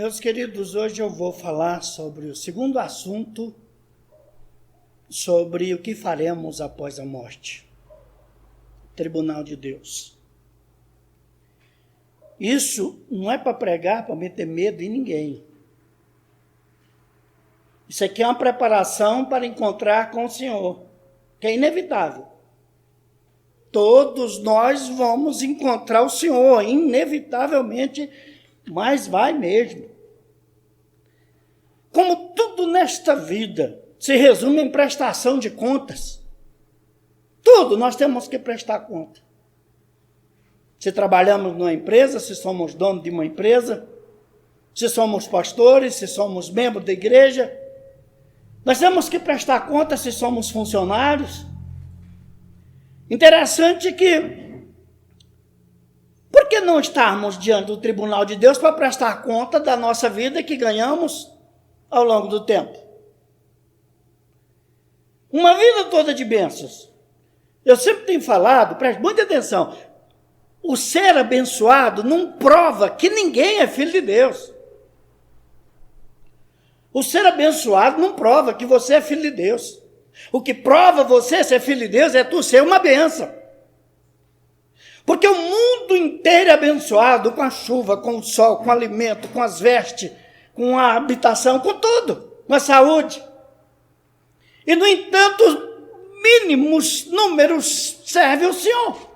Meus queridos, hoje eu vou falar sobre o segundo assunto, sobre o que faremos após a morte. Tribunal de Deus. Isso não é para pregar, para meter medo em ninguém. Isso aqui é uma preparação para encontrar com o Senhor, que é inevitável. Todos nós vamos encontrar o Senhor, inevitavelmente, mas vai mesmo. Como tudo nesta vida se resume em prestação de contas. Tudo nós temos que prestar conta. Se trabalhamos numa empresa, se somos donos de uma empresa, se somos pastores, se somos membros da igreja, nós temos que prestar conta se somos funcionários. Interessante que, por que não estarmos diante do tribunal de Deus para prestar conta da nossa vida que ganhamos ao longo do tempo? Uma vida toda de bênçãos. Eu sempre tenho falado, preste muita atenção, o ser abençoado não prova que ninguém é filho de Deus. O ser abençoado não prova que você é filho de Deus. O que prova você ser filho de Deus é tu ser uma bênção. Porque o mundo inteiro é abençoado com a chuva, com o sol, com o alimento, com as vestes, com a habitação, com tudo, com a saúde. E, no entanto, os mínimos números servem ao Senhor.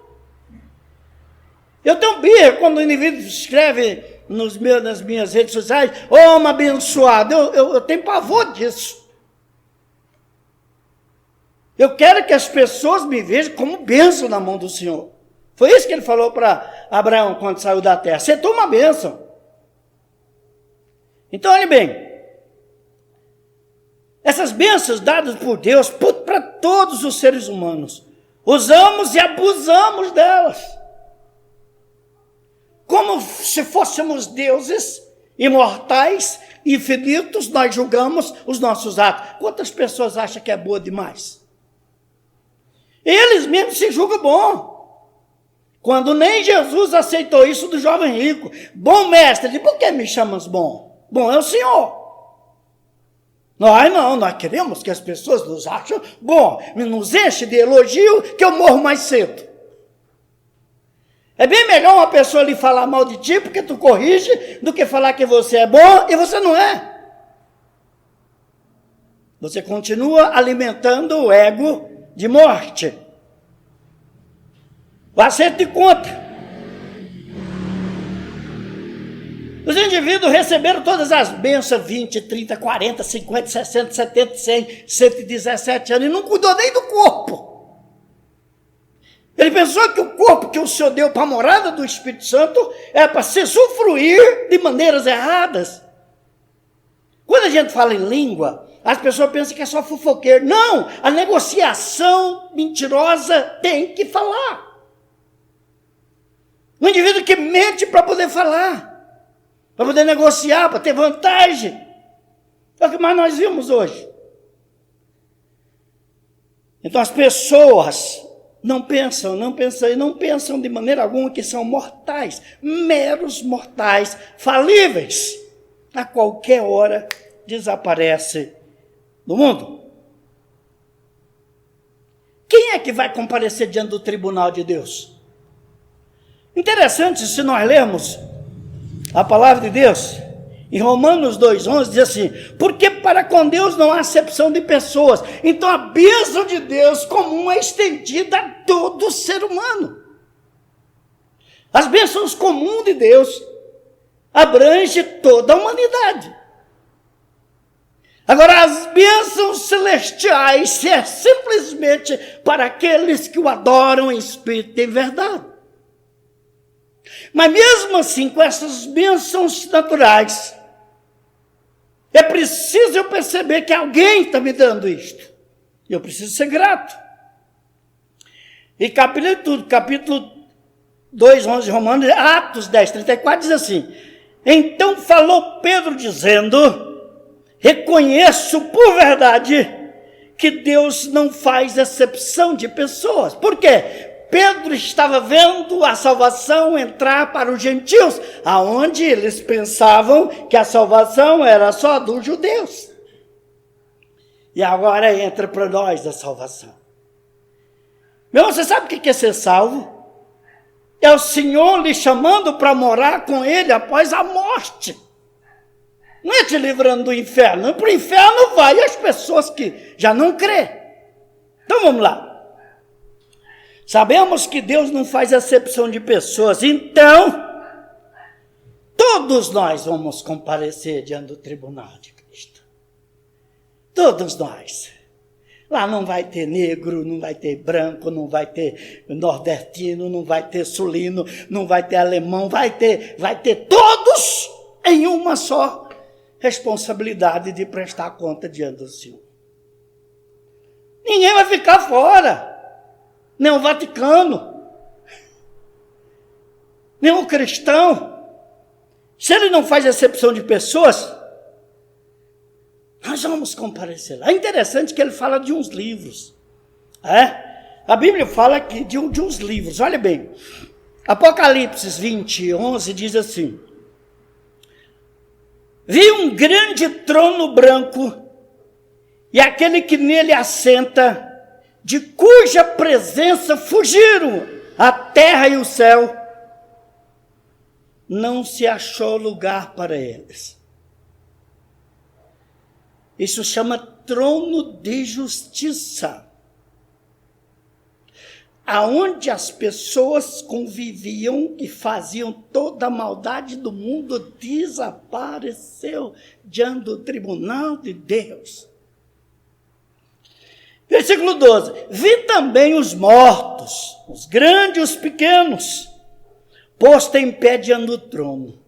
Eu tenho birra quando o indivíduo escreve nas minhas redes sociais, homem abençoado, eu tenho pavor disso. Eu quero que as pessoas me vejam como bênção na mão do Senhor. Foi isso que ele falou para Abraão quando saiu da terra. Você toma uma bênção. Então, olhe bem. Essas bênçãos dadas por Deus para todos os seres humanos. Usamos e abusamos delas. Como se fôssemos deuses imortais, infinitos, nós julgamos os nossos atos. Quantas pessoas acham que é boa demais? Eles mesmos se julgam bom. Quando nem Jesus aceitou isso do jovem rico. Bom mestre, por que me chamas bom? Bom é o Senhor. Nós queremos que as pessoas nos achem bom. Nos enche de elogio que eu morro mais cedo. É bem melhor uma pessoa lhe falar mal de ti porque tu corrige do que falar que você é bom e você não é. Você continua alimentando o ego de morte. O acerto de conta. Os indivíduos receberam todas as bênçãos, 20, 30, 40, 50, 60, 70, 100, 117 anos, e não cuidou nem do corpo. Ele pensou que o corpo que o Senhor deu para a morada do Espírito Santo é para se usufruir de maneiras erradas. Quando a gente fala em língua, as pessoas pensam que é só fofoqueiro. Não, a negociação mentirosa tem que falar. Um indivíduo que mente para poder falar, para poder negociar, para ter vantagem. É o que mais nós vimos hoje. Então as pessoas não pensam de maneira alguma que são mortais, meros mortais, falíveis. A qualquer hora desaparece do mundo. Quem é que vai comparecer diante do tribunal de Deus? Interessante, se nós lermos a palavra de Deus, em Romanos 2,11 diz assim, porque para com Deus não há acepção de pessoas, então a bênção de Deus comum é estendida a todo ser humano. As bênçãos comuns de Deus abrangem toda a humanidade. Agora, as bênçãos celestiais é simplesmente para aqueles que o adoram em espírito e em verdade. Mas mesmo assim, com essas bênçãos naturais, é preciso eu perceber que alguém está me dando isto. E eu preciso ser grato. E capítulo 2:11 de Romanos, Atos 10:34 diz assim, então falou Pedro dizendo, reconheço por verdade que Deus não faz acepção de pessoas. Por quê? Pedro estava vendo a salvação entrar para os gentios, aonde eles pensavam que a salvação era só dos judeus. E agora entra para nós a salvação. Meu irmão, você sabe o que é ser salvo? É o Senhor lhe chamando para morar com Ele após a morte. Não é te livrando do inferno. Para o inferno vai as pessoas que já não crê. Então vamos lá. Sabemos que Deus não faz acepção de pessoas. Então, todos nós vamos comparecer diante do tribunal de Cristo. Todos nós. Lá não vai ter negro, não vai ter branco, não vai ter nordestino, não vai ter sulino, não vai ter alemão, vai ter todos em uma só responsabilidade de prestar conta diante do Senhor. Ninguém vai ficar fora, nem o Vaticano, nem o cristão. Se ele não faz exceção de pessoas, nós vamos comparecer lá. É interessante que ele fala de uns livros. A Bíblia fala que de uns livros. Olha bem, Apocalipse 20, 11 diz assim: vi um grande trono branco e aquele que nele assenta, de cuja presença fugiram a terra e o céu, não se achou lugar para eles. Isso chama trono de justiça, aonde as pessoas conviviam e faziam toda a maldade do mundo, desapareceu diante do tribunal de Deus. Versículo 12: vi também os mortos, os grandes e os pequenos, postos em pé diante do trono.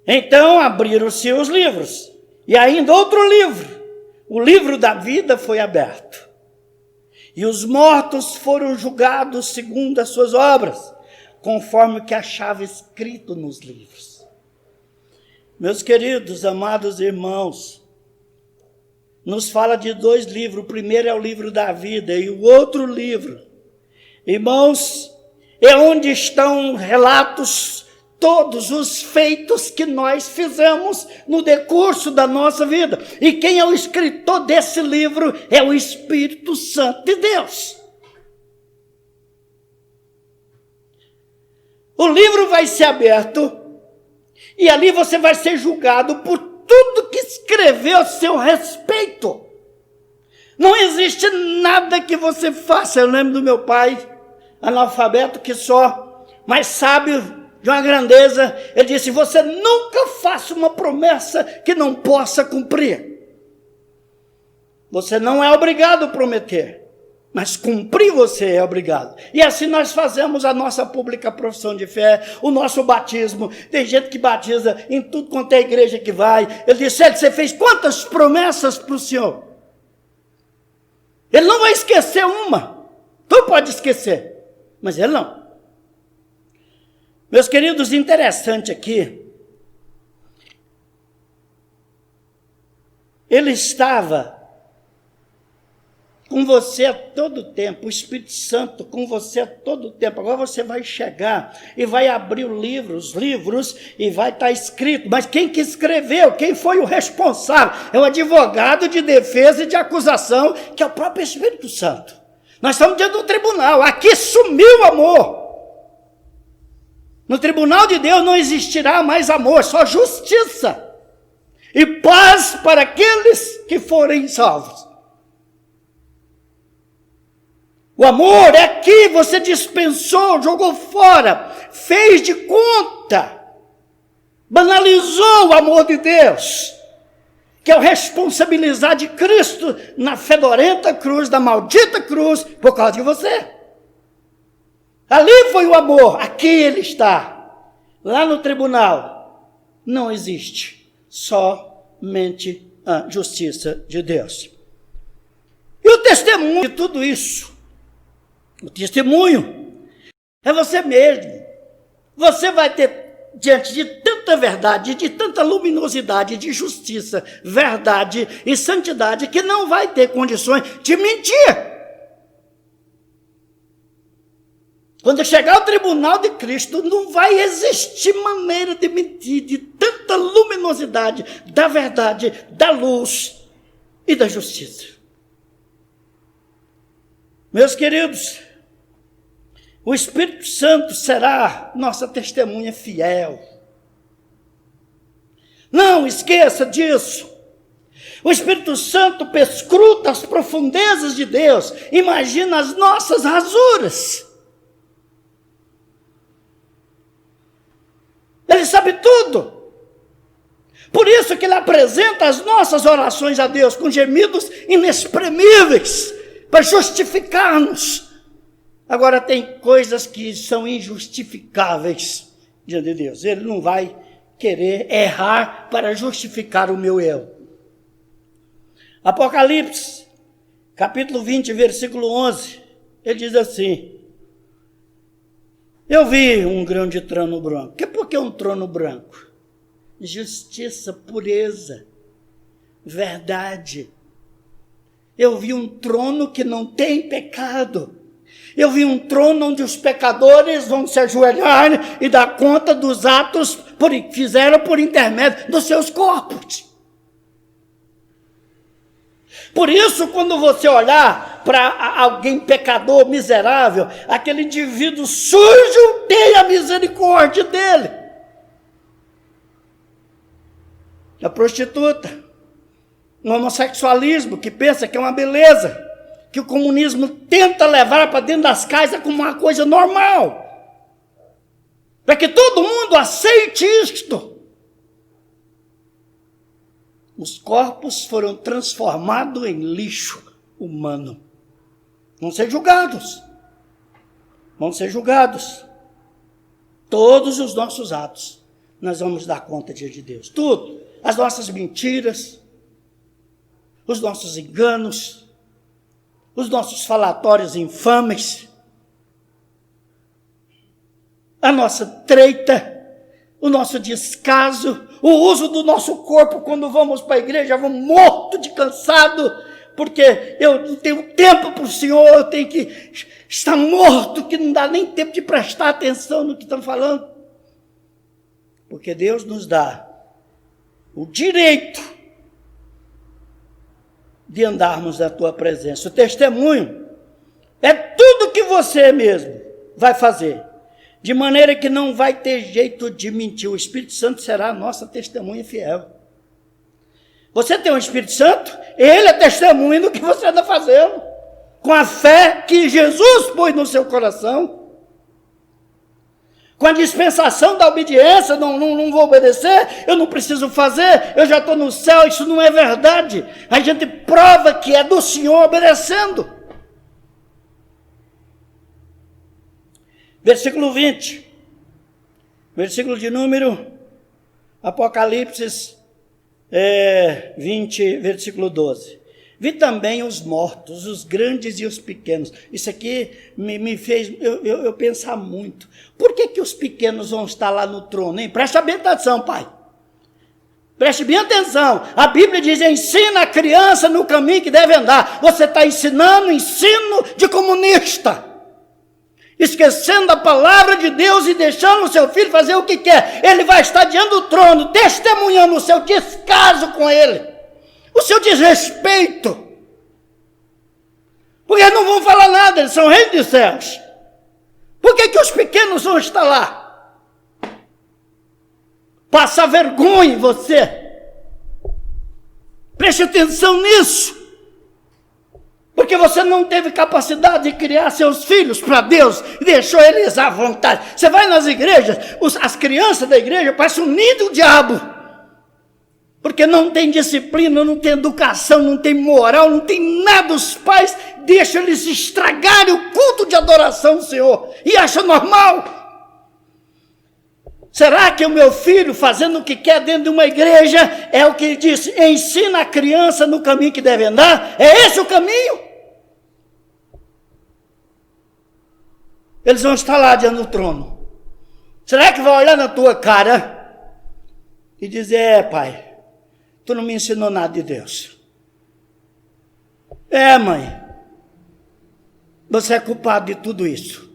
Então abriram-se os livros, e ainda outro livro, o livro da vida, foi aberto. E os mortos foram julgados segundo as suas obras, conforme o que achava escrito nos livros. Meus queridos, amados irmãos, nos fala de dois livros. O primeiro é o livro da vida, e o outro livro, irmãos, é onde estão relatos todos os feitos que nós fizemos no decurso da nossa vida. E quem é o escritor desse livro é o Espírito Santo de Deus. O livro vai ser aberto e ali você vai ser julgado por tudo que escreveu a seu respeito. Não existe nada que você faça. Eu lembro do meu pai, analfabeto que só, mas sábio de uma grandeza. Ele disse: você nunca faça uma promessa que não possa cumprir. Você não é obrigado a prometer, mas cumprir você é obrigado. E assim nós fazemos a nossa pública profissão de fé, o nosso batismo. Tem gente que batiza em tudo quanto é igreja que vai. Ele disse: você fez quantas promessas para o Senhor? Ele não vai esquecer uma. Tu pode esquecer, mas ele não. Meus queridos, interessante aqui, ele estava com você a todo tempo, o Espírito Santo com você a todo tempo. Agora você vai chegar e vai abrir os livros, e vai estar escrito, mas quem que escreveu, quem foi o responsável? É o advogado de defesa e de acusação, que é o próprio Espírito Santo. Nós estamos diante do tribunal, aqui sumiu o amor. No tribunal de Deus não existirá mais amor, só justiça e paz para aqueles que forem salvos. O amor é aqui, você dispensou, jogou fora, fez de conta, banalizou o amor de Deus, que é o responsabilizar de Cristo na fedorenta cruz, da maldita cruz, por causa de você. Ali foi o amor, aqui ele está. Lá no tribunal não existe, somente a justiça de Deus. E o testemunho de tudo isso, o testemunho é você mesmo. Você vai ter, diante de tanta tanta verdade, de tanta luminosidade, de justiça, verdade e santidade, que não vai ter condições de mentir. Quando chegar ao tribunal de Cristo, não vai existir maneira de mentir, de tanta luminosidade da verdade, da luz e da justiça. Meus queridos, o Espírito Santo será nossa testemunha fiel. Não esqueça disso. O Espírito Santo perscruta as profundezas de Deus, imagina as nossas rasuras. Ele sabe tudo. Por isso que ele apresenta as nossas orações a Deus com gemidos inexprimíveis, para justificar-nos. Agora tem coisas que são injustificáveis diante de Deus. Ele não vai querer errar para justificar o meu erro. Apocalipse, capítulo 20, versículo 11, ele diz assim: eu vi um grande trono branco. Por que um trono branco? Justiça, pureza, verdade. Eu vi um trono que não tem pecado. Eu vi um trono onde os pecadores vão se ajoelhar e dar conta dos atos que fizeram por intermédio dos seus corpos. Por isso, quando você olhar para alguém pecador, miserável, aquele indivíduo sujo, tenha misericórdia dele. A prostituta, o homossexualismo, que pensa que é uma beleza, que o comunismo tenta levar para dentro das casas como uma coisa normal, para que todo mundo aceite isto. Os corpos foram transformados em lixo humano. Vão ser julgados. Vão ser julgados. Todos os nossos atos, nós vamos dar conta diante de Deus. Tudo. As nossas mentiras, os nossos enganos, os nossos falatórios infames, a nossa treita, o nosso descaso, o uso do nosso corpo quando vamos para a igreja, vamos morto de cansado, porque eu não tenho tempo para o Senhor, eu tenho que estar morto, que não dá nem tempo de prestar atenção no que estão falando. Porque Deus nos dá o direito de andarmos na tua presença. O testemunho é tudo que você mesmo vai fazer, de maneira que não vai ter jeito de mentir. O Espírito Santo será a nossa testemunha fiel. Você tem o Espírito Santo, ele é testemunha do que você anda fazendo, com a fé que Jesus pôs no seu coração, com a dispensação da obediência. Não vou obedecer, eu não preciso fazer, eu já estou no céu. Isso não é verdade. A gente prova que é do Senhor obedecendo. Versículo 20, versículo de número, Apocalipse 20, versículo 12. Vi também os mortos, os grandes e os pequenos. Isso aqui me fez eu pensar muito. Por que os pequenos vão estar lá no trono, hein? Presta bem atenção, pai. Preste bem atenção. A Bíblia diz: ensina a criança no caminho que deve andar. Você está ensinando ensino de comunista, esquecendo a palavra de Deus e deixando o seu filho fazer o que quer. Ele vai estar diante do trono, testemunhando o seu descaso com ele, o seu desrespeito, porque eles não vão falar nada, eles são reis dos céus. Por que os pequenos vão estar lá? Passa vergonha em você. Preste atenção nisso. Porque você não teve capacidade de criar seus filhos para Deus e deixou eles à vontade. Você vai nas igrejas, as crianças da igreja parecem um ninho do diabo. Porque não tem disciplina, não tem educação, não tem moral, não tem nada. Os pais deixam eles estragarem o culto de adoração do Senhor e acham normal. Será que o meu filho, fazendo o que quer dentro de uma igreja, é o que ele diz: ensina a criança no caminho que deve andar? É esse o caminho? Eles vão estar lá diante do trono. Será que vai olhar na tua cara e dizer: pai, tu não me ensinou nada de Deus. Mãe, você é culpado de tudo isso.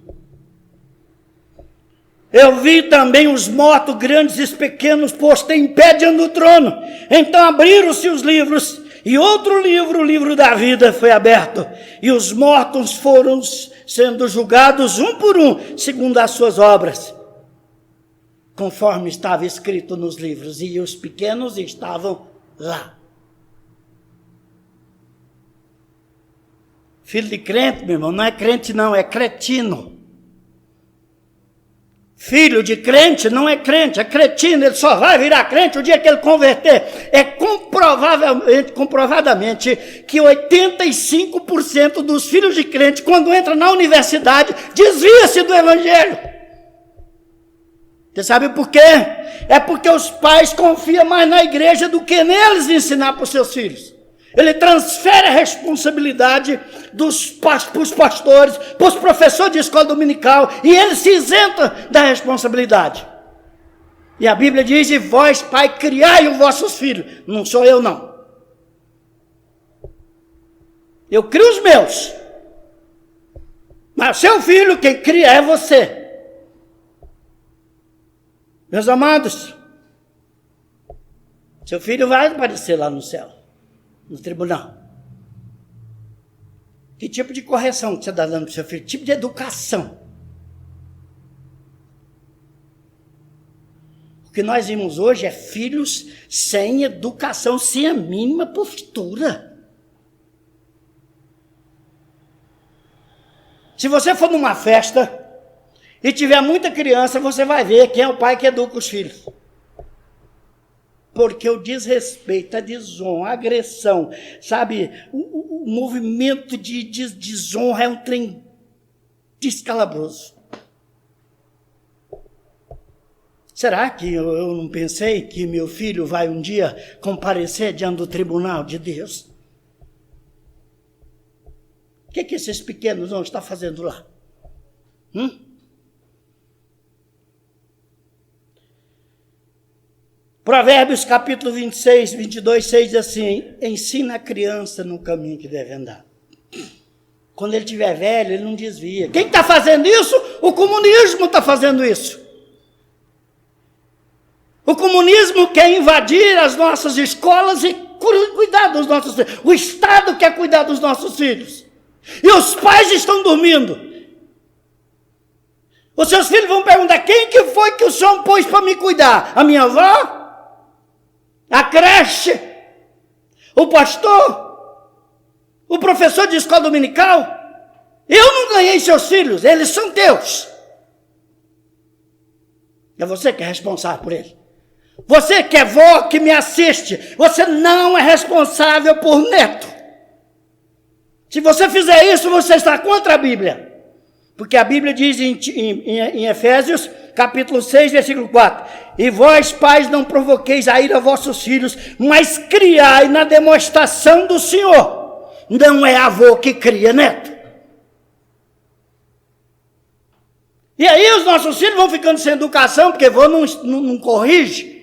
Eu vi também os mortos, grandes e pequenos, postos em pé diante do trono. Então abriram-se os livros, e outro livro, o livro da vida, foi aberto. E os mortos foram sendo julgados um por um, segundo as suas obras, conforme estava escrito nos livros. E os pequenos estavam lá. Filho de crente, meu irmão, não é crente não, é cretino. Filho de crente não é crente, é cretino. Ele só vai virar crente o dia que ele converter. É comprovadamente que 85% dos filhos de crente, quando entra na universidade, desvia-se do evangelho. Você sabe por quê? É porque os pais confiam mais na igreja do que neles ensinar para os seus filhos. Ele transfere a responsabilidade para os pastores, para os professores de escola dominical, e ele se isenta da responsabilidade. E a Bíblia diz: e vós, pai, criai os vossos filhos. Não sou eu, não. Eu crio os meus. Mas o seu filho, quem cria é você. Meus amados, seu filho vai aparecer lá no céu, no tribunal. Que tipo de correção que você está dando para o seu filho? Que tipo de educação? O que nós vimos hoje é filhos sem educação, sem a mínima postura. Se você for numa festa e tiver muita criança, você vai ver quem é o pai que educa os filhos. Porque o desrespeito, a desonra, a agressão, sabe, o movimento de desonra é um trem descalabroso. Será que eu não pensei que meu filho vai um dia comparecer diante do tribunal de Deus? O que esses pequenos vão estar fazendo lá? Provérbios capítulo 26, 22, 6 diz assim: ensina a criança no caminho que deve andar. Quando ele estiver velho, ele não desvia. Quem está fazendo isso? O comunismo está fazendo isso. O comunismo quer invadir as nossas escolas e cuidar dos nossos filhos. O Estado quer cuidar dos nossos filhos. E os pais estão dormindo. Os seus filhos vão perguntar: quem que foi que o senhor pôs para me cuidar? A minha avó? A creche? O pastor? O professor de escola dominical? Eu não ganhei seus filhos, eles são teus. É você que é responsável por eles. Você que é vó, que me assiste, você não é responsável por neto. Se você fizer isso, você está contra a Bíblia. Porque a Bíblia diz em Efésios, capítulo 6, versículo 4: e vós, pais, não provoqueis a ira a vossos filhos, mas criai na demonstração do Senhor. Não é avô que cria neto. E aí os nossos filhos vão ficando sem educação, porque avô não corrige.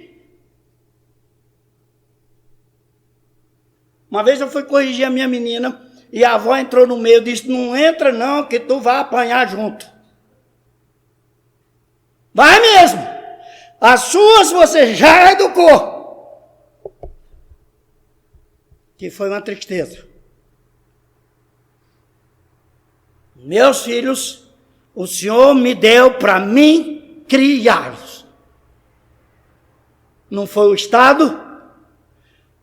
Uma vez eu fui corrigir a minha menina, e a avó entrou no meio e disse: não entra não, que tu vai apanhar junto. Vai mesmo. As suas você já educou. Que foi uma tristeza. Meus filhos, o Senhor me deu para mim criá-los. Não foi o Estado,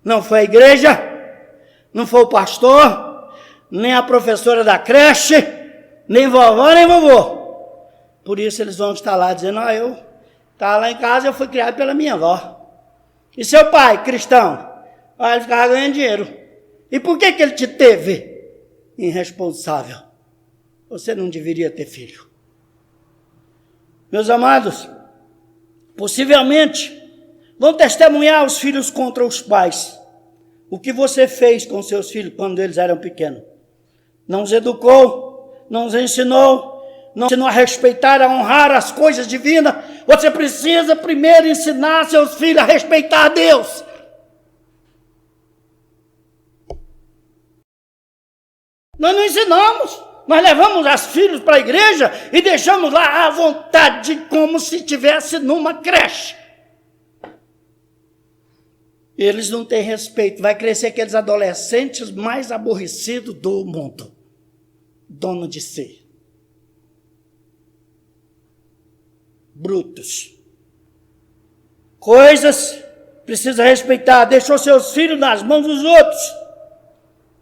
não foi a igreja, não foi o pastor, nem a professora da creche, nem vovó, nem vovô. Por isso eles vão estar lá dizendo: eu estava lá em casa, eu fui criado pela minha avó. E seu pai, cristão? Ele ficava ganhando dinheiro. E por que ele te teve? Irresponsável. Você não deveria ter filho. Meus amados, possivelmente vão testemunhar os filhos contra os pais. O que você fez com seus filhos quando eles eram pequenos? Não os educou, não os ensinou, não a respeitar, a honrar as coisas divinas, você precisa primeiro ensinar seus filhos a respeitar Deus. Nós não ensinamos, nós levamos os filhos para a igreja e deixamos lá à vontade, como se estivesse numa creche. Eles não têm respeito, vai crescer aqueles adolescentes mais aborrecidos do mundo, dono de si. Brutos. Coisas precisa respeitar, deixou seus filhos nas mãos dos outros.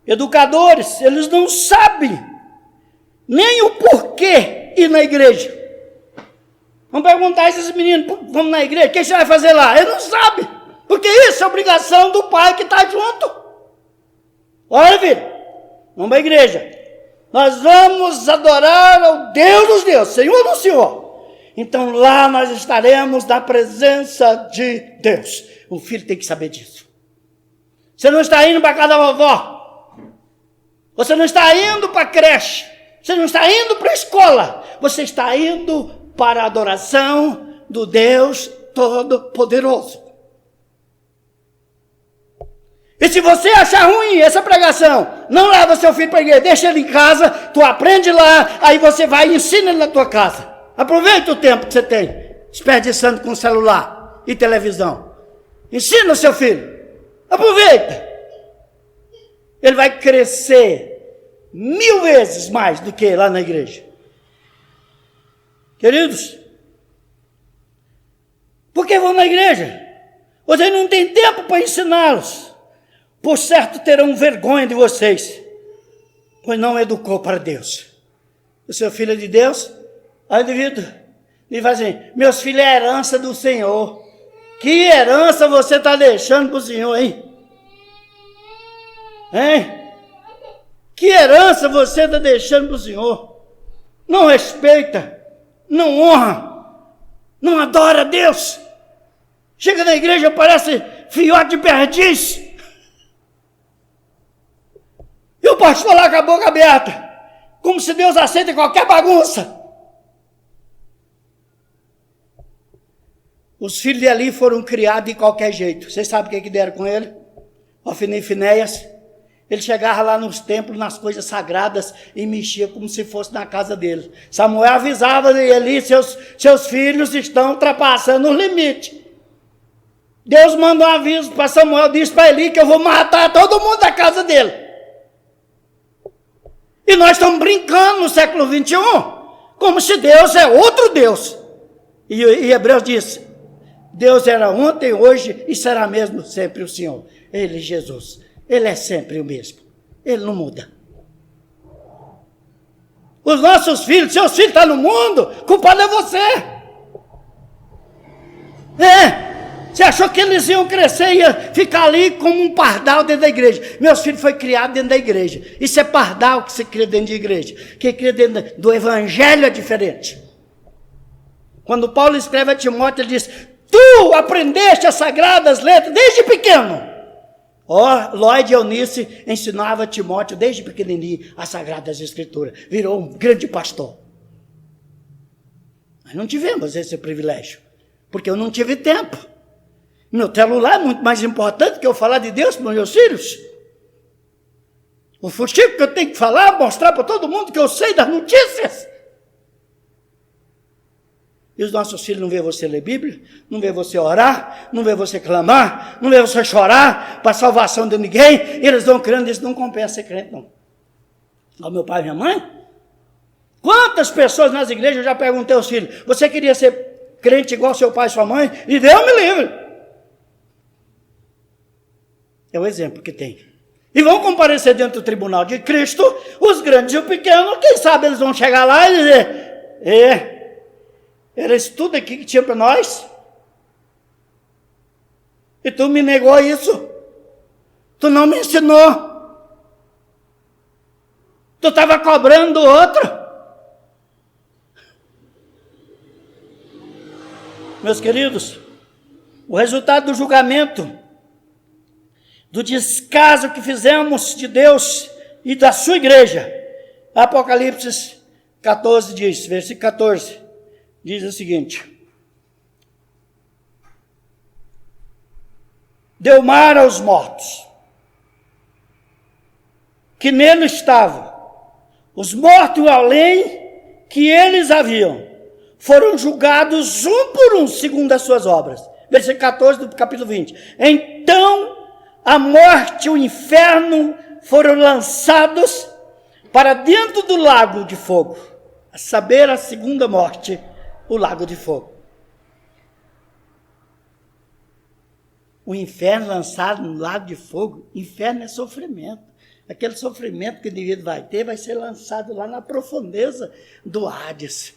Educadores, eles não sabem nem o porquê ir na igreja. Vamos perguntar a esses meninos, vamos na igreja, o que você vai fazer lá? Eles não sabem, porque isso é obrigação do pai que está junto. Olha, filho, vamos para a igreja. Nós vamos adorar ao Deus dos deuses, Senhor do Senhor. Então lá nós estaremos na presença de Deus. O filho tem que saber disso. Você não está indo para a casa da vovó. Você não está indo para a creche. Você não está indo para a escola. Você está indo para a adoração do Deus Todo-Poderoso. E se você achar ruim essa pregação, não leva seu filho para a igreja, deixa ele em casa, tu aprende lá, aí você vai e ensina ele na tua casa. Aproveita o tempo que você tem, desperdiçando com celular e televisão. Ensina o seu filho. Aproveita. Ele vai crescer 1000 vezes mais do que lá na igreja. Queridos, por que vão na igreja? Vocês não têm tempo para ensiná-los. Por certo terão vergonha de vocês, pois não educou para Deus. O seu filho é de Deus? Aí o indivíduo ele fala assim, meus filhos é herança do Senhor. Que herança você está deixando para o Senhor, hein? Hein? Que herança você está deixando para o Senhor? Não respeita, não honra, não adora a Deus. Chega na igreja, parece filhote de perdiz. E o pastor lá com a boca aberta, como se Deus aceita qualquer bagunça. Os filhos de Eli foram criados de qualquer jeito. Vocês sabem o que deram com ele? Ofni e Finéias. Ele chegava lá nos templos, nas coisas sagradas, e mexia como se fosse na casa dele. Samuel avisava de Eli, seus filhos estão ultrapassando o limite. Deus mandou um aviso para Samuel, disse para Eli que eu vou matar todo mundo da casa dele. E nós estamos brincando no século 21, como se Deus é outro Deus. E Hebreus diz, Deus era ontem, hoje e será mesmo sempre o Senhor. Ele, Jesus, Ele é sempre o mesmo. Ele não muda. Os nossos filhos, seus filhos estão no mundo, culpado é você. Você achou que eles iam crescer e ia ficar ali como um pardal dentro da igreja. Meus filhos foram criados dentro da igreja. Isso é pardal que se cria dentro de igreja. Quem cria dentro do evangelho é diferente. Quando Paulo escreve a Timóteo, ele diz, tu aprendeste as sagradas letras desde pequeno. Lloyd Eunice ensinava a Timóteo desde pequenininho as sagradas escrituras. Virou um grande pastor. Nós não tivemos esse privilégio, porque eu não tive tempo. Meu celular é muito mais importante que eu falar de Deus para os meus filhos. O fuxico que eu tenho que falar, mostrar para todo mundo que eu sei das notícias. E os nossos filhos não vê você ler Bíblia, não vê você orar, não vê você clamar, não vê você chorar para a salvação de ninguém. Eles vão crendo, isso não compensa ser crente, não. Ó, meu pai e minha mãe. Quantas pessoas nas igrejas eu já perguntei aos filhos, você queria ser crente igual seu pai e sua mãe? E Deus me livre. É o exemplo que tem. E vão comparecer dentro do tribunal de Cristo, os grandes e os pequenos, quem sabe eles vão chegar lá e dizer, era isso tudo aqui que tinha para nós? E tu me negou isso? Tu não me ensinou? Tu estava cobrando do outro? Meus queridos, o resultado do julgamento, do descaso que fizemos de Deus e da sua igreja, Apocalipse 14 diz, versículo 14, diz o seguinte: deu mar aos mortos, que nele estavam, os mortos além que eles haviam, foram julgados um por um, segundo as suas obras. Versículo 14 do capítulo 20. Então a morte e o inferno foram lançados para dentro do lago de fogo, a saber, a segunda morte, o lago de fogo. O inferno lançado no lago de fogo, inferno é sofrimento. Aquele sofrimento que o indivíduo vai ter vai ser lançado lá na profundeza do Hades.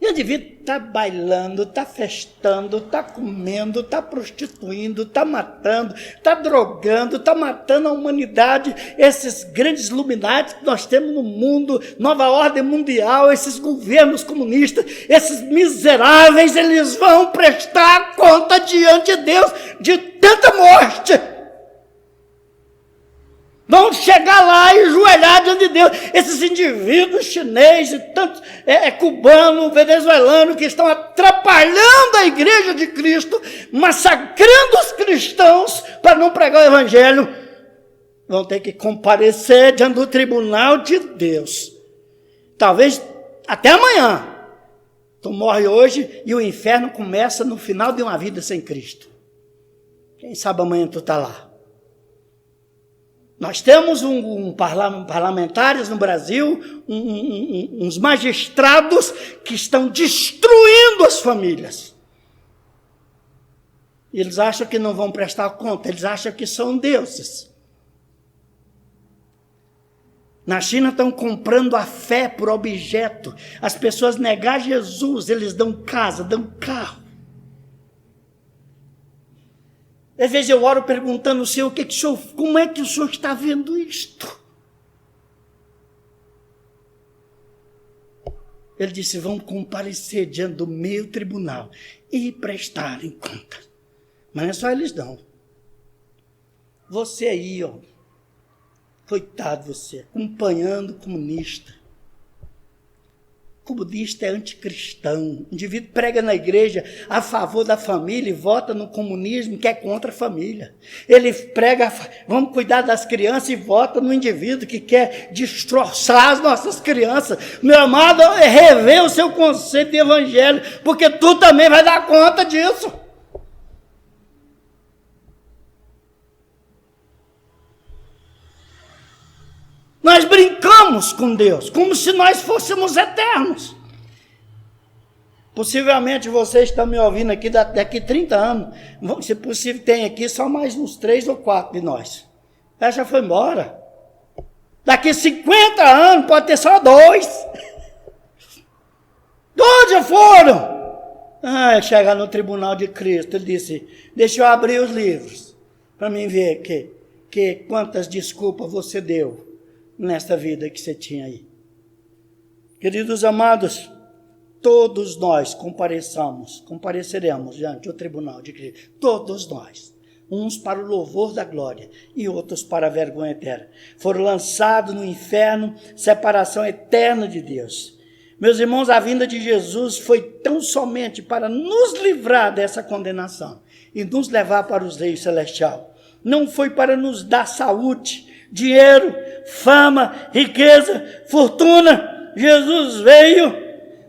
E o indivíduo está bailando, está festando, está comendo, está prostituindo, está matando, está drogando, está matando a humanidade. Esses grandes luminares que nós temos no mundo, nova ordem mundial, esses governos comunistas, esses miseráveis, eles vão prestar conta diante de Deus de tanta morte. Vão chegar lá e ajoelhar diante de Deus. Esses indivíduos chineses e tantos cubanos, venezuelanos, que estão atrapalhando a igreja de Cristo, massacrando os cristãos para não pregar o evangelho, vão ter que comparecer diante do tribunal de Deus. Talvez até amanhã. Tu morre hoje e o inferno começa no final de uma vida sem Cristo. Quem sabe amanhã tu está lá. Nós temos parlamentares no Brasil, uns magistrados que estão destruindo as famílias. Eles acham que não vão prestar conta, eles acham que são deuses. Na China estão comprando a fé por objeto. As pessoas negar Jesus, eles dão casa, dão carro. Às vezes eu oro perguntando ao Senhor, como é que o Senhor está vendo isto? Ele disse, vão comparecer diante do meu tribunal e prestarem conta. Mas não é só eles não. Você aí, ó, coitado você, acompanhando o comunista. Comunista é anticristão. O indivíduo prega na igreja a favor da família e vota no comunismo que é contra a família. Ele prega, vamos cuidar das crianças e vota no indivíduo que quer destroçar as nossas crianças. Meu amado, rever o seu conceito de evangelho, porque tu também vai dar conta disso. Nós brincamos com Deus, como se nós fôssemos eternos. Possivelmente vocês estão me ouvindo aqui daqui 30 anos. Se possível, tem aqui só mais uns 3 ou 4 de nós. Ela já foi embora. Daqui 50 anos pode ter só 2. 2 já foram. Chegar no tribunal de Cristo, ele disse, deixa eu abrir os livros, para mim ver que quantas desculpas você deu nesta vida que você tinha aí. Queridos amados, todos nós compareceremos diante do tribunal de Cristo. Todos nós. Uns para o louvor da glória e outros para a vergonha eterna. Foram lançados no inferno, separação eterna de Deus. Meus irmãos, a vinda de Jesus foi tão somente para nos livrar dessa condenação e nos levar para os reinos celestiais. Não foi para nos dar saúde, dinheiro, fama, riqueza, fortuna. Jesus veio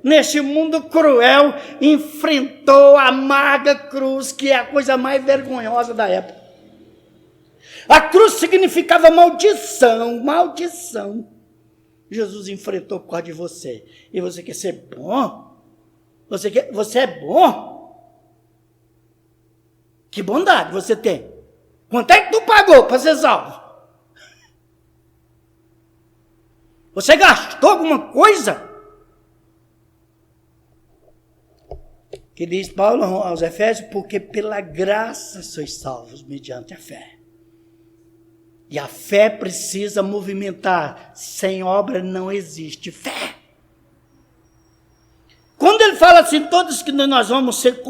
neste mundo cruel, enfrentou a amarga cruz, que é a coisa mais vergonhosa da época. A cruz significava maldição, maldição. Jesus enfrentou por causa de você. E você quer ser bom? Você é bom? Que bondade você tem. Quanto é que tu pagou para ser salvo? Você gastou alguma coisa? Que diz Paulo aos Efésios, porque pela graça sois salvos mediante a fé. E a fé precisa movimentar. Sem obra não existe fé. Quando ele fala assim, todos que nós vamos ser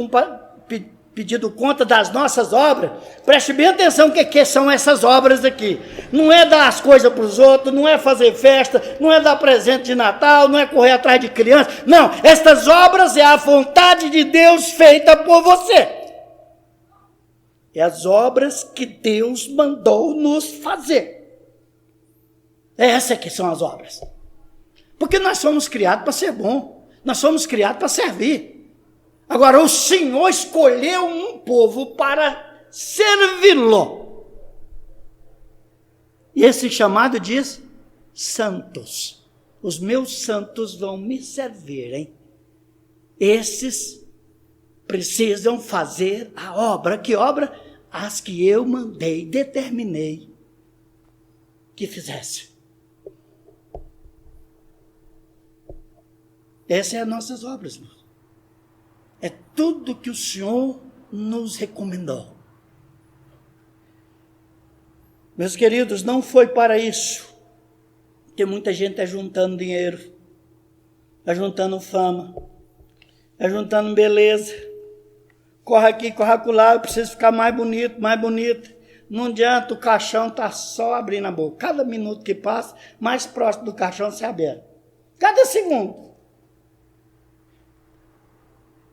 pedindo conta das nossas obras, preste bem atenção o que são essas obras aqui. Não é dar as coisas para os outros, não é fazer festa, não é dar presente de Natal, não é correr atrás de criança. Não, estas obras é a vontade de Deus feita por você. É as obras que Deus mandou nos fazer. Essas que são as obras. Porque nós somos criados para ser bom, nós somos criados para servir. Agora, o Senhor escolheu um povo para servi-lo. E esse chamado diz, santos. Os meus santos vão me servir, hein? Esses precisam fazer a obra. Que obra? As que eu mandei, determinei que fizesse. Essas são as nossas obras, irmãos. É tudo que o Senhor nos recomendou. Meus queridos, não foi para isso que muita gente está juntando dinheiro, está juntando fama, está juntando beleza. Corre aqui, corre acolá, eu preciso ficar mais bonito, mais bonita. Não adianta, o caixão está só abrindo a boca. Cada minuto que passa, mais próximo do caixão se abre. Cada segundo.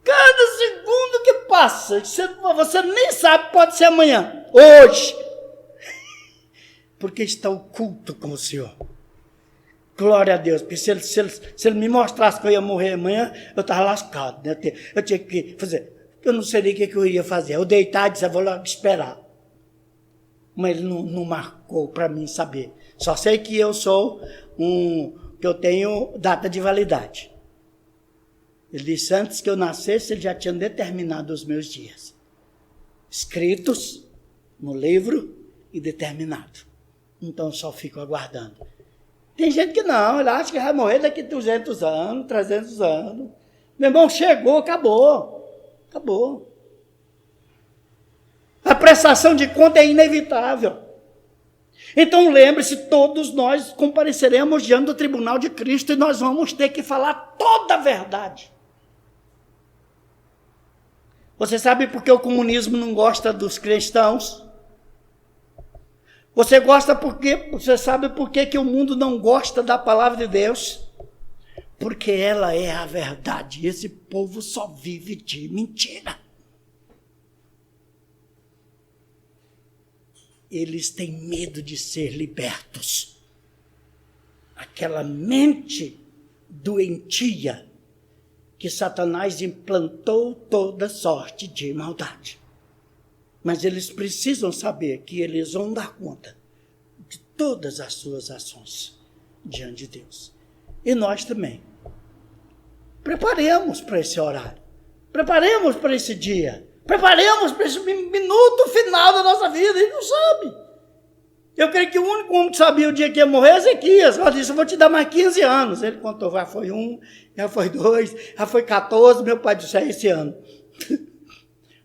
Cada segundo que passa, você nem sabe, pode ser amanhã, hoje. Porque está oculto com o Senhor. Glória a Deus. Porque se ele me mostrasse que eu ia morrer amanhã, eu estava lascado. Né? Eu tinha que fazer. Eu não sabia o que eu ia fazer. Eu deitar e disse, eu vou logo esperar. Mas ele não marcou para mim saber. Só sei que que eu tenho data de validade. Ele disse, antes que eu nascesse, ele já tinha determinado os meus dias. Escritos no livro e determinado. Então, eu só fico aguardando. Tem gente que não, ele acha que vai morrer daqui 200 anos, 300 anos. Meu irmão, chegou, acabou. Acabou. A prestação de conta é inevitável. Então, lembre-se, todos nós compareceremos diante do tribunal de Cristo e nós vamos ter que falar toda a verdade. Você sabe por que o comunismo não gosta dos cristãos? Você sabe por que o mundo não gosta da palavra de Deus? Porque ela é a verdade. Esse povo só vive de mentira. Eles têm medo de ser libertos. Aquela mente doentia que Satanás implantou toda sorte de maldade. Mas eles precisam saber que eles vão dar conta de todas as suas ações diante de Deus. E nós também. Preparemos para esse horário. Preparemos para esse dia. Preparemos para esse minuto final da nossa vida. Ele não sabe. Eu creio que o único homem que sabia o dia que ia morrer é Ezequias. Ela disse, eu vou te dar mais 15 anos. Ele contou, já foi 1, já foi 2, já foi 14. Meu pai disse, é esse ano.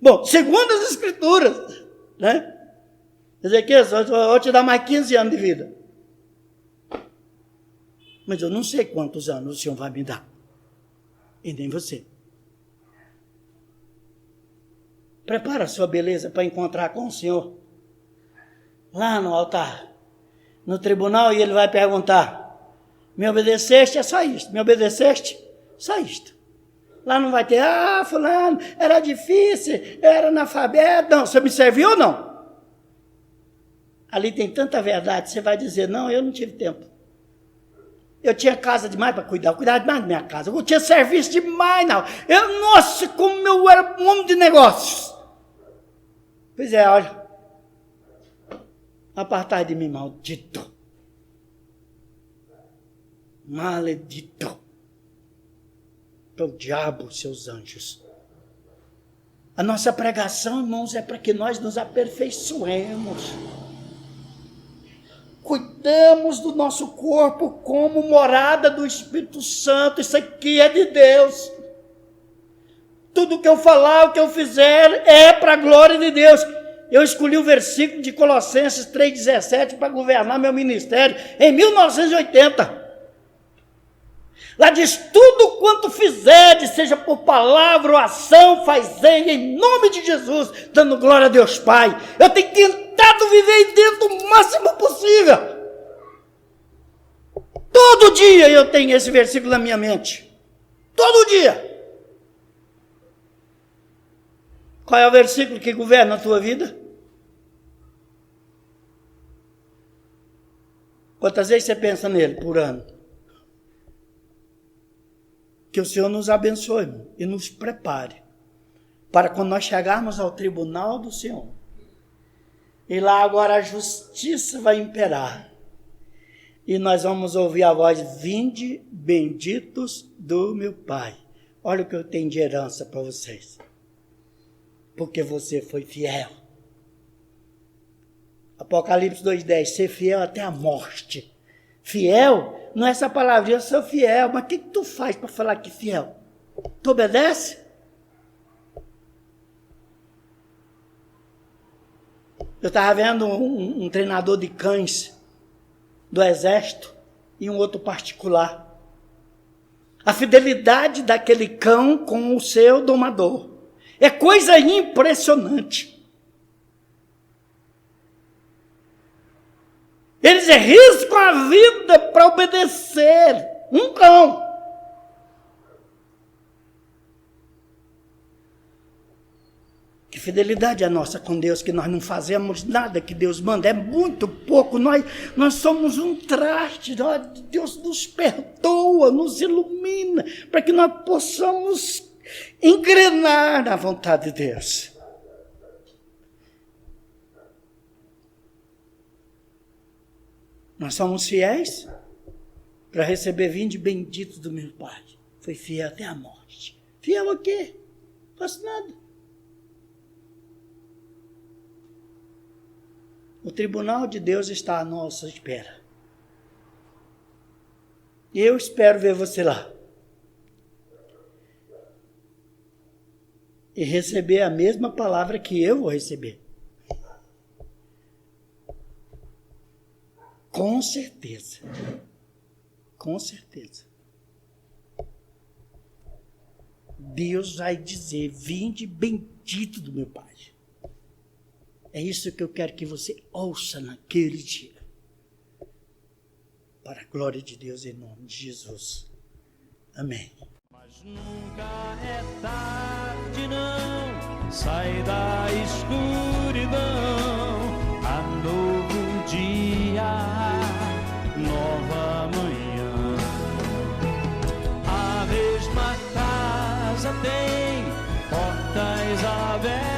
Bom, segundo as Escrituras, né? Ezequias, eu vou te dar mais 15 anos de vida. Mas eu não sei quantos anos o Senhor vai me dar. E nem você. Prepara a sua beleza para encontrar com o Senhor. Lá no altar, no tribunal, e ele vai perguntar, me obedeceste? É só isto. Me obedeceste? Só isto. Lá não vai ter, fulano, era difícil, eu era analfabeto. Não, você me serviu ou não? Ali tem tanta verdade, você vai dizer, não, eu não tive tempo. Eu tinha casa demais para cuidar, eu cuidava demais da minha casa. Eu tinha serviço demais, não. Nossa, como eu era um homem de negócios. Pois é, olha. Apartai de mim, maldito. Maledito. Para o diabo, seus anjos. A nossa pregação, irmãos, é para que nós nos aperfeiçoemos. Cuidamos do nosso corpo como morada do Espírito Santo. Isso aqui é de Deus. Tudo que eu falar, o que eu fizer, é para a glória de Deus. Eu escolhi o versículo de Colossenses 3,17 para governar meu ministério em 1980. Lá diz: tudo quanto fizerdes, seja por palavra ou ação, fazei em nome de Jesus, dando glória a Deus Pai. Eu tenho tentado viver aí dentro o máximo possível. Todo dia eu tenho esse versículo na minha mente. Todo dia. Qual é o versículo que governa a tua vida? Quantas vezes você pensa nele por ano? Que o Senhor nos abençoe, irmão, e nos prepare para quando nós chegarmos ao tribunal do Senhor. E lá agora a justiça vai imperar. E nós vamos ouvir a voz: vinde, benditos do meu Pai. Olha o que eu tenho de herança para vocês. Porque você foi fiel. Apocalipse 2,10, ser fiel até a morte. Fiel, não é essa palavra, eu sou fiel, mas o que tu faz para falar que fiel? Tu obedece? Eu estava vendo um treinador de cães do exército e um outro particular. A fidelidade daquele cão com o seu domador é coisa impressionante. Eles arriscam a vida para obedecer um cão. Que fidelidade é nossa com Deus, que nós não fazemos nada que Deus manda, é muito pouco, nós somos um traste, Deus nos perdoa, nos ilumina, para que nós possamos engrenar na vontade de Deus. Nós somos fiéis para receber vinde bendito do meu Pai. Foi fiel até a morte. Fiel a quê? Não faço nada. O tribunal de Deus está à nossa espera. E eu espero ver você lá. E receber a mesma palavra que eu vou receber. Com certeza. Com certeza. Deus vai dizer: vinde bendito do meu Pai. É isso que eu quero que você ouça naquele dia. Para a glória de Deus, em nome de Jesus. Amém. Mas nunca é tarde, não. Sai da escuridão. Há novo dia, nova manhã. A mesma casa tem portas abertas.